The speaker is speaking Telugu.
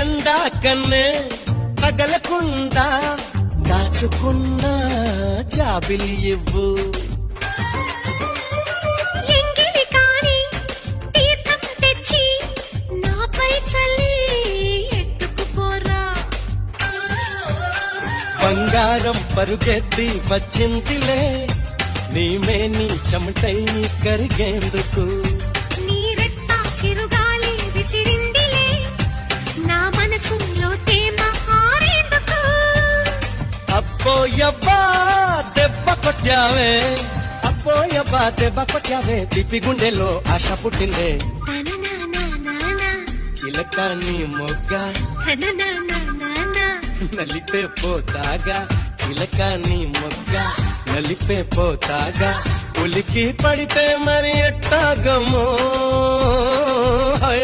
ఎండా కన్నే తగలకుండా దాచుకున్న జాబిలి ఇవ్వు. ఎంగిలి కాని తీర్థం తెచ్చి నాపై చల్లి ఎత్తుకుపోరా. బంగారం పరుగెత్తి వచ్చిందిలే నీమే నీ చెమటై కరిగేందుకు. నీ రెట్ట చిరుగాలి విసిరిందిలే నా మనసులో తేమ ఆరేందుకు. అబ్బోయబ్బా దెబ్బ కొట్టావే, అబ్బోయబ్బా దెబ్బ కొట్టావే, తిప్పి గుండెలో ఆశ పుట్టిందే. తననానానానా, చిలక నీ మొగ్గ తననానానానా, నలిపే పోతాగా, చిలక నీ మొగ్గ నలిపే పోతాగా, ఉలికి పడితే మరి ఎట్టాగమో. హే